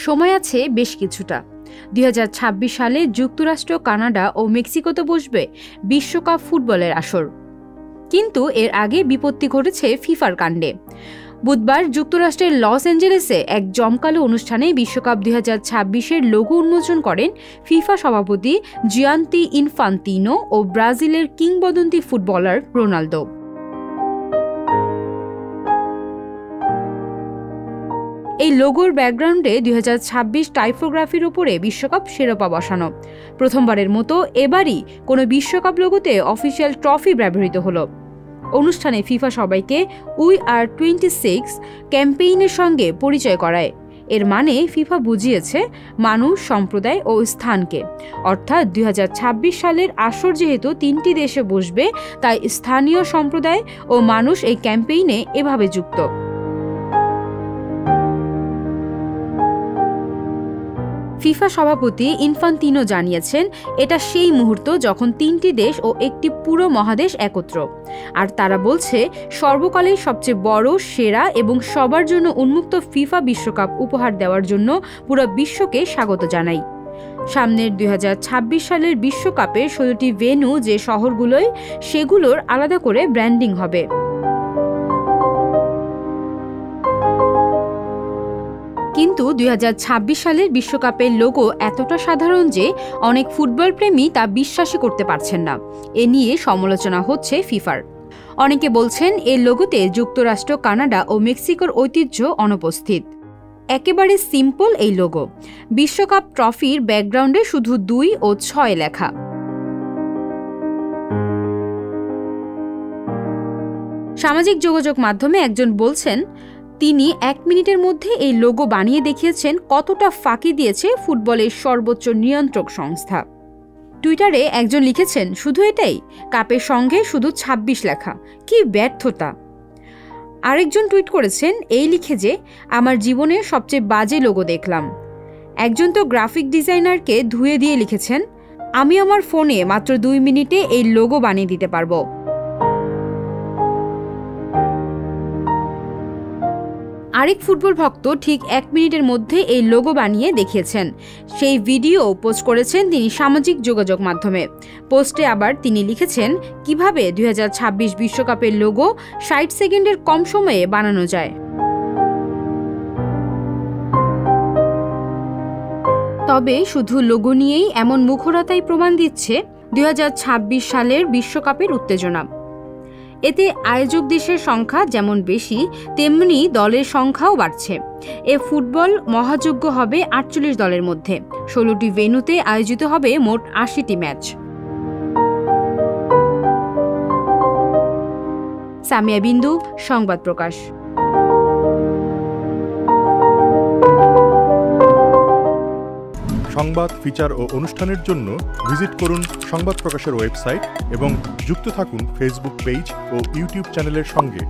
সময় আছে বেশ কিছুটা। 2026 সালে যুক্তরাষ্ট্র, কানাডা ও মেক্সিকোতে বসবে বিশ্বকাপ ফুটবলের আসর। কিন্তু এর আগে বিপত্তি ঘটেছে ফিফার কাণ্ডে। বুধবার যুক্তরাষ্ট্রের লস অ্যাঞ্জেলেসে এক জমকালো অনুষ্ঠানে বিশ্বকাপ 2026-এর লোগো উন্মোচন করেন ফিফা সভাপতি জিয়ান্তি ইনফান্তিনো ও ব্রাজিলের কিংবদন্তি ফুটবলার রোনালদো। এই লোগোর ব্যাকগ্রাউন্ডে 2026 টাইপোগ্রাফির উপরে বিশ্বকাপ শিরোপা বসানো। প্রথমবারের মতো এবারই কোনো বিশ্বকাপ লোগোতে অফিসিয়াল ট্রফি ব্যবহৃত হলো। অনুষ্ঠানে ফিফা সবাইকে উই আর 26 ক্যাম্পেইনের সঙ্গে পরিচয় করায়। এর মানে ফিফা বুঝিয়েছে মানুষ, সম্প্রদায় ও স্থানকে। অর্থাৎ 2026 সালের আসর যেহেতু 3টি দেশে বসবে, তাই স্থানীয় সম্প্রদায় ও মানুষ এই ক্যাম্পেইনে এভাবে যুক্ত। ফিফা সভাপতি ইনফান্তিনো জানিয়েছেন, এটা সেই মুহূর্ত যখন 3টি দেশ ও একটি পুরো মহাদেশ একত্র। আর তারা বলছে, সর্বকালের সবচেয়ে বড়, সেরা এবং সবার জন্য উন্মুক্ত ফিফা বিশ্বকাপ উপহার দেওয়ার জন্য পুরো বিশ্বকে স্বাগত জানাই। সামনের 2026 সালের বিশ্বকাপে 16টি ভেন্যু যে শহরগুলোয়, সেগুলোর আলাদা করে ব্র্যান্ডিং হবে। কিন্তু 2026 সালের বিশ্বকাপের লোগো এতটা সাধারণ যে অনেক ফুটবল প্রেমী তা বিশ্বাসই করতে পারছেন না। এ নিয়ে সমালোচনা হচ্ছে ফিফার। অনেকে বলছেন, এই লোগোতে যুক্তরাষ্ট্র, কানাডা ও মেক্সিকোর ঐতিহ্য অনুপস্থিত। একেবারে সিম্পল এই লোগো। বিশ্বকাপ ট্রফির ব্যাকগ্রাউন্ডে শুধু 2 ও 6 লেখা। সামাজিক যোগাযোগ মাধ্যমে একজন বলছেন, তিনি 1 মিনিটের মধ্যে এই লোগো বানিয়ে দেখিয়েছেন কতটা ফাঁকি দিয়েছে ফুটবলের সর্বোচ্চ নিয়ন্ত্রক সংস্থা। টুইটারে একজন লিখেছেন, শুধু এটাই, কাপের সঙ্গে শুধু 26 লেখা, কি ব্যর্থতা। আরেকজন টুইট করেছেন এই লিখে যে, আমার জীবনের সবচেয়ে বাজে লোগো দেখলাম। একজন তো গ্রাফিক ডিজাইনারকে ধুয়ে দিয়ে লিখেছেন, আমি আমার ফোনে মাত্র 2 মিনিটে এই লোগো বানিয়ে দিতে পারবো। আরেক ফুটবল ভক্ত ঠিক 1 মিনিটের মধ্যে এই লোগো বানিয়ে দেখিয়েছেন। সেই ভিডিও পোস্ট করেছেন তিনি সামাজিক যোগাযোগ মাধ্যমে। পোস্টে আবার তিনি লিখেছেন, কিভাবে 2026 বিশ্বকাপের লোগো 60 সেকেন্ডের কম সময়ে বানানো যায়। তবে শুধু লোগো নিয়েই এমন মুখরতাই প্রমাণ দিচ্ছে 2026 সালের বিশ্বকাপের উত্তেজনা। এতে আয়োজক দেশের সংখ্যা যেমন বেশি, তেমনি দলের সংখ্যাও বাড়ছে। এ ফুটবল মহাযজ্ঞ হবে 48 দলের মধ্যে। 16টি ভেন্যুতে আয়োজিত হবে মোট 80টি ম্যাচ। সামিয়া বিন্দু, সংবাদ প্রকাশ। সংবাদ, ফিচার ও অনুষ্ঠানের জন্য ভিজিট করুন সংবাদ প্রকাশের ওয়েবসাইট এবং যুক্ত থাকুন ফেসবুক পেজ ও ইউটিউব চ্যানেলের সঙ্গে।